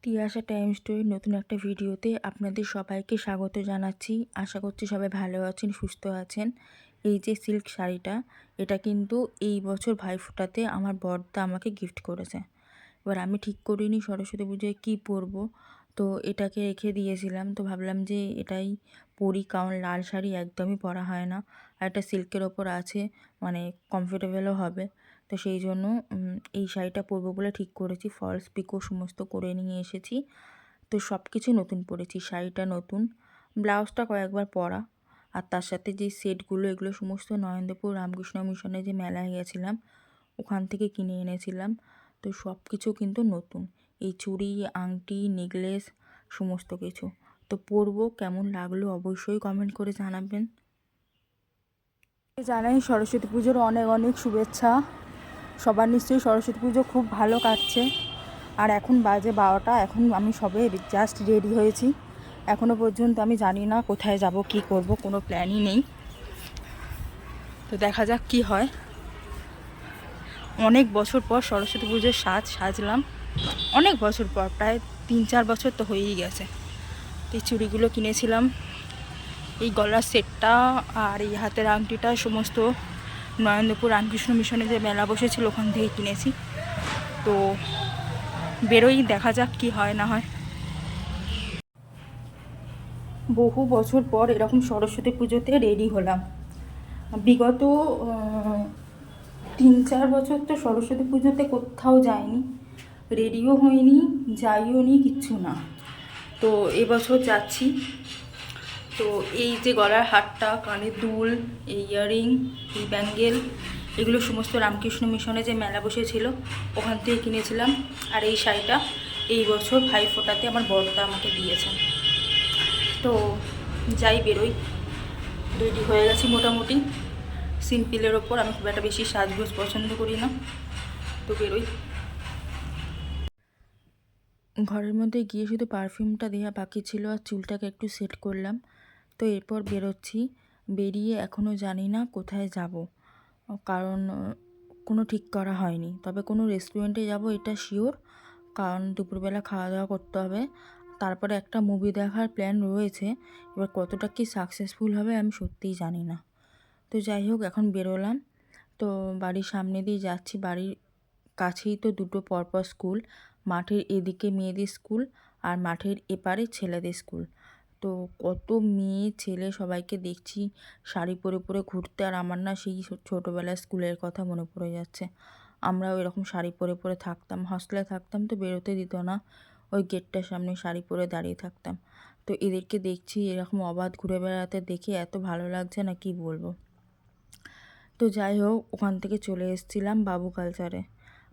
Tiyasha time স্টোরির নতুন একটা ভিডিওতে আপনাদের সবাইকে স্বাগত জানাচ্ছি। আশা করছি সবাই ভালো আছেন, সুস্থ আছেন। এই যে সিল্ক শাড়িটা, এটা কিন্তু এই বছর ভাইফোঁটাতে আমার বড়দা আমাকে গিফট করেছে। এবার আমি ঠিক করিনি সরস্বতী পুজোয় কী পরবো, তো এটাকে রেখে দিয়েছিলাম। তো ভাবলাম যে এটাই পরি, কারণ লাল শাড়ি একদমই পরা হয় না, আর এটা সিল্কের ওপর আছে, মানে কমফোর্টেবলও হবে। তো সেই জন্য এই শাড়িটা পরবো বলে ঠিক করেছি। ফলস পিকো সমস্ত করে নিয়ে এসেছি। তো সব কিছু নতুন পরেছি, শাড়িটা নতুন, ব্লাউজটা কয়েকবার পরা, আর তার সাথে যে সেটগুলো, এগুলো সমস্ত নরেন্দ্রপুর রামকৃষ্ণ মিশনে যে মেলায় গেছিলাম ওখান থেকে কিনে এনেছিলাম। তো সব কিছু কিন্তু নতুন, এই চুড়ি, আংটি, নেকলেস সমস্ত কিছু। তো পরবো, কেমন লাগলো অবশ্যই কমেন্ট করে জানাবেন। জানাই সরস্বতী পুজোর অনেক অনেক শুভেচ্ছা। সবার নিশ্চয়ই সরস্বতী পুজো খুব ভালো কাটছে। আর এখন বাজে 12টা, এখন আমি সবে জাস্ট রেডি হয়েছি। এখনও পর্যন্ত আমি জানি না কোথায় যাব, কি করব, কোনো প্ল্যানই নেই। তো দেখা যাক কি হয়। অনেক বছর পর সরস্বতী পুজোর সাজলাম, অনেক বছর পর, প্রায় 3-4 বছর তো হয়েই গেছে। এই চুড়িগুলো কিনেছিলাম, এই গলার সেটটা আর এই হাতের আংটিটা সমস্ত নরেন্দ্রপুর রামকৃষ্ণ মিশনে যে মেলা বসেছিল ওখান থেকে কিনেছি। তো বেরোই, দেখা যাক কি হয় না হয়। বহু বছর পর এরকম সরস্বতী পুজোতে রেডি হলাম। বিগত 3-4 বছর তো সরস্বতী পুজোতে কোথাও যাইনি, রেডিও হয়নি, যাইও নি, কিচ্ছু না। তো এবছর যাচ্ছি। তো এই যে গলার হারটা, কানের দুল, এই ইয়াররিং, এই ব্যাঙ্গেল, এগুলো সমস্ত রামকৃষ্ণ মিশনে যে মেলা বসেছিল ওখান থেকে কিনেছিলাম। আর এই শাড়িটা এই বছর ভাইফোঁটাতে আমার বড়দা আমাকে দিয়েছেন। তো যাই, বেরোই, রেডি হয়ে গেছি মোটামুটি। সিম্পলের ওপর, আমি খুব একটা বেশি সাজগোজ পছন্দ করি না। তো বেরোই। ঘরের মধ্যে গিয়ে শুধু পারফিউমটা দেওয়া বাকি ছিল, আর চুলটাকে একটু সেট করলাম। তো এরপর বেরোচ্ছি। বেরিয়ে এখনও জানি না কোথায় যাব, কারণ কোনো ঠিক করা হয়নি। তবে কোনো রেস্টুরেন্টে যাব এটা শিওর, কারণ দুপুরবেলা খাওয়া দাওয়া করতে হবে। তারপরে একটা মুভি দেখার প্ল্যান রয়েছে, এবার কতটা কি সাকসেসফুল হবে আমি সত্যিই জানি না। তো যাই হোক, এখন বেরোলাম। তো বাড়ির সামনে দিয়ে যাচ্ছি, বাড়ির কাছেই তো দুটো পরপর স্কুল, মাঠের এদিকে মেয়েদের স্কুল আর মাঠের এপারে ছেলেদের স্কুল। তো কত মেয়ে ছেলে সবাইকে দেখছি শাড়ি পরে পরে ঘুরতে, আর আমার না সেই ছোটোবেলার স্কুলের কথা মনে পড়ে যাচ্ছে। আমরাও এরকম শাড়ি পরে পরে থাকতাম, হস্টেলে থাকতাম তো বেরোতে দিত না, ওই গেটটার সামনে শাড়ি পরে দাঁড়িয়ে থাকতাম। তো এদেরকে দেখছি এরকম অবাধ ঘুরে বেড়াতে, দেখে এত ভালো লাগছে না কি বলবো। তো যাই হোক, ওখান থেকে চলে এসেছিলাম বাবু কালচারে।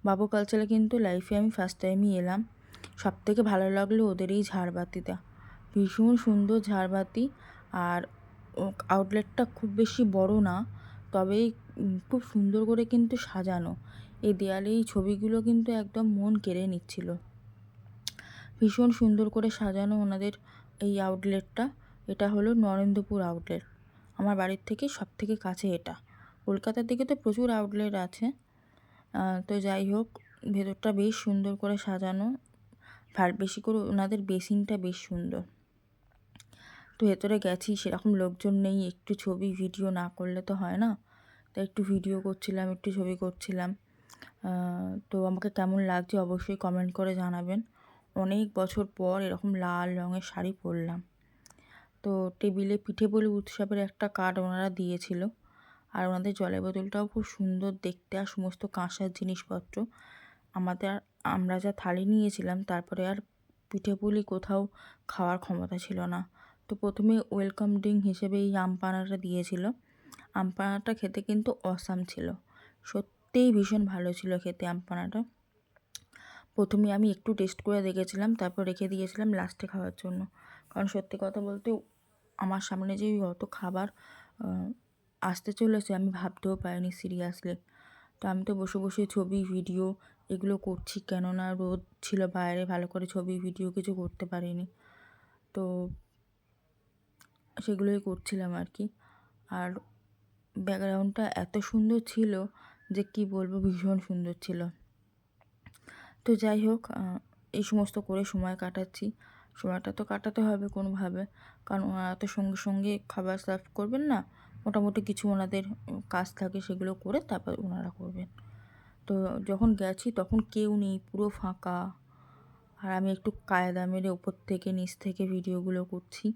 বাবু কালচারে কিন্তু লাইফে আমি ফার্স্ট টাইমই এলাম। সব থেকে ভালো লাগলো ওদের এই ঝাড়বাতিটা, ভীষণ সুন্দর ঝাড়বাতি। আর আউটলেটটা খুব বেশি বড় না, তবে খুব সুন্দর করে কিন্তু সাজানো। এই দেয়ালে এই ছবিগুলো কিন্তু একদম মন কেড়ে নিচ্ছিল। ভীষণ সুন্দর করে সাজানো ওনাদের এই আউটলেটটা। এটা হলো নরেন্দ্রপুর আউটলেট, আমার বাড়ির থেকে সব থেকে কাছে এটা। কলকাতার দিকে তো প্রচুর আউটলেট আছে। তো যাই হোক, ভেতরটা বেশ সুন্দর করে সাজানো, বেশি করে ওনাদের বেসিনটা বেশ সুন্দর। তো ভেতরে গেছি, সেরকম লোকজন নেই, একটু ছবি ভিডিও না করলে তো হয় না, তাই একটু ভিডিও করছিলাম, একটু ছবি করছিলাম। তো আমাকে কেমন লাগছে অবশ্যই কমেন্ট করে জানাবেন। অনেক বছর পর এরকম লাল রঙের শাড়ি পরলাম। তো টেবিলে পিঠে পুলি উৎসবের একটা কার্ড ওনারা দিয়েছিল, আর ওনাদের জলের বোতলটাও খুব সুন্দর দেখতে, আর সমস্ত কাঁসার জিনিসপত্র। আমরা যা থালি নিয়েছিলাম, তারপরে আর পিঠে পুলি কোথাও খাওয়ার ক্ষমতা ছিল না। তো প্রথমে ওয়েলকাম ড্রিঙ্ক হিসেবে এই আম পানাটা দিয়েছিল। আম পানাটা খেতে কিন্তু অসাম ছিল, সত্যিই ভীষণ ভালো ছিল খেতে আম পানাটা। প্রথমে আমি একটু টেস্ট করে দেখেছিলাম, তারপর রেখে দিয়েছিলাম লাস্টে খাওয়ার জন্য। কারণ সত্যি কথা বলতে আমার সামনে যে অত খাবার আসতে চলেছে আমি ভাবতেও পারিনি সিরিয়াসলি। তো আমি তো বসে বসে ছবি ভিডিও এগুলো করছি, কেননা রোদ ছিল বাইরে, ভালো করে ছবি ভিডিও কিছু করতে পারিনি। তো সেগুলোই করছিলাম আর কি। আর ব্যাকগ্রাউন্ডটা এত সুন্দর ছিল যে কি বলবো, ভীষণ সুন্দর ছিল। তো যাই হোক, এই সমস্ত করে সময় কাটাচ্ছি। সময়টা তো কাটাতে হবে কোনোভাবে, কারণ ওনারা তো সঙ্গে সঙ্গে খাবার সার্ভ করবেন না। মোটামুটি কিছু ওনাদের কাজ থাকে, সেগুলো করে তারপর ওনারা করবেন। তো যখন গেছি তখন কেউ নেই, পুরো ফাঁকা। আর আমি একটু কায়দা মেরে ওপর থেকে নিচ থেকে ভিডিওগুলো করছি,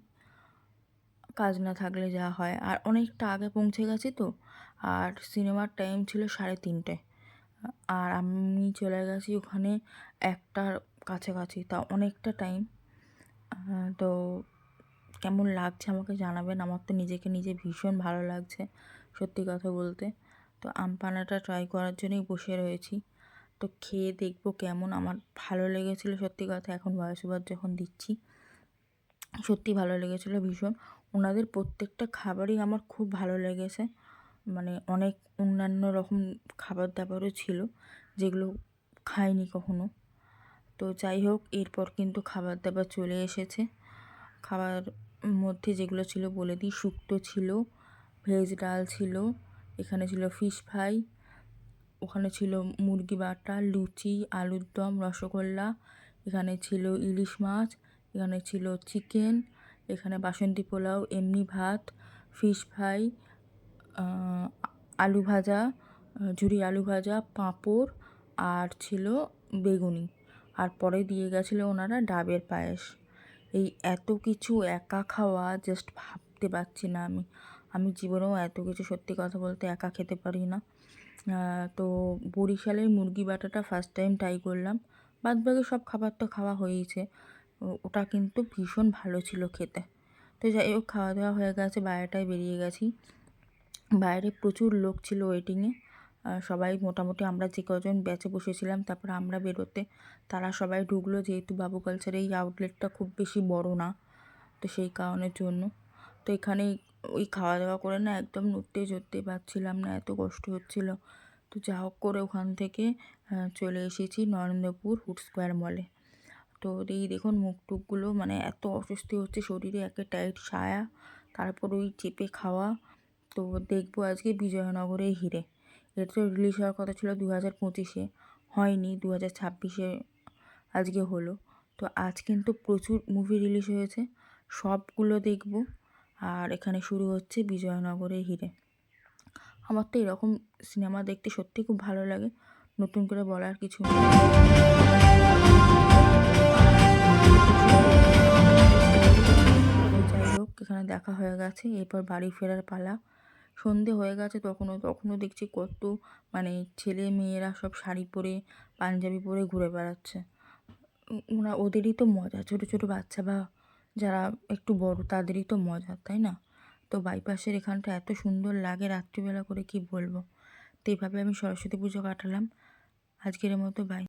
কাজ না থাকলে যা হয়। আর অনেকটা আগে পৌঁছে গেছি তো, আর সিনেমার টাইম ছিল 3:30, আর আমি চলে গেছি ওখানে 1টার কাছাকাছি, তা অনেকটা টাইম। তো কেমন লাগছে আমাকে জানাবেন। আমার তো নিজেকে নিজে ভীষণ ভালো লাগছে, সত্যি কথা বলতে। তো আম পান্নাটা ট্রাই করার জন্যই বসে রয়েছি। তো খেয়ে দেখবো কেমন। আমার ভালো লেগেছিলো সত্যি কথা, এখন ভয়েস ওভার যখন দিচ্ছি সত্যি ভালো লেগেছিলো ভীষণ। ওনাদের প্রত্যেকটা খাবারই আমার খুব ভালো লেগেছে। মানে অনেক অন্যান্য রকম খাবার দাবারও ছিল যেগুলো খাইনি কখনো। তো যাই হোক, এরপর কিন্তু খাবার দাবার চলে এসেছে। খাবার মধ্যে যেগুলো ছিল বলে দিই, শুক্তো ছিল, ভেজ ডাল ছিল, এখানে ছিল ফিশ ফ্রাই, ওখানে ছিল মুরগি বাটা, লুচি, আলুর দম, রসগোল্লা, এখানে ছিল ইলিশ মাছ, এখানে ছিল চিকেন, এখানে বাসন্তী পোলাও, এমনি ভাত, ফিশ ফ্রাই, আলু ভাজা, ঝুরি আলু ভাজা, পাঁপড়, আর ছিল বেগুনি। আর পরে দিয়ে গেছিলো ওনারা ডাবের পায়েস। এই এত কিছু একা খাওয়া জাস্ট ভাবতে পারছি না। আমি জীবনেও এত কিছু সত্যি কথা বলতে একা খেতে পারি না। তো বরিশালের মুরগি বাটাটা ফার্স্ট টাইম ট্রাই করলাম, বাদবাকি সব খাবার তো খাওয়া হয়েইছে। ওটা কিন্তু ভীষণ ভালো ছিল খেতে। তো যাই হোক, খাওয়া দাওয়া হয়ে গেছে, বাইরেটায় বেরিয়ে গেছি। বাইরে প্রচুর লোক ছিল ওয়েটিংয়ে। সবাই মোটামুটি আমরা যে কজন ব্যাচে বসেছিলাম তারপর আমরা বেরোতে তারা সবাই ঢুকলো, যেহেতু বাবু কালচার এই আউটলেটটা খুব বেশি বড় না, তো সেই কারণের জন্য। তো এখানে ওই খাওয়া দাওয়া করে না একদম নড়তে চড়তে পারছিলাম না, এত কষ্ট হচ্ছিল। তো যা হোক করে ওখান থেকে চলে এসেছি নরেন্দ্রপুর হুড স্কোয়ার মলে। তো এই দেখুন মুখ টুকগুলো মানে এত অস্বস্তি হচ্ছে শরীরে, একে টাইট সায়া, তারপর ওই চেপে খাওয়া। তো দেখবো আজকে বিজয়নগরের হিরে। এটা তো রিলিজ হওয়ার কথা ছিল 2025-এ, হয়নি, 2026-এ আজকে হলো। তো আজ কিন্তু প্রচুর মুভি রিলিজ হয়েছে, সবগুলো দেখব। আর এখানে শুরু হচ্ছে বিজয়নগরের হিরে। আমার তো এরকম সিনেমা দেখতে সত্যি খুব ভালো লাগে, নতুন করে বলার কিছু নেই। যাই হোক, এখানে দেখা হয়ে গেছে, এরপর বাড়ি ফেরার পালা। সন্ধে হয়ে গেছে তখনও দেখছি কত মানে ছেলে মেয়েরা সব শাড়ি পরে পাঞ্জাবি পরে ঘুরে বেড়াচ্ছে। ওদেরই তো মজা, ছোট ছোট বাচ্চা বা যারা একটু বড় তাদেরই তো মজা, তাই না? তো বাইপাসের এখানটা এত সুন্দর লাগে রাত্রিবেলা করে, কি বলবো। তো এইভাবে আমি সরস্বতী পুজো কাটালাম। আজকের মতো বাই।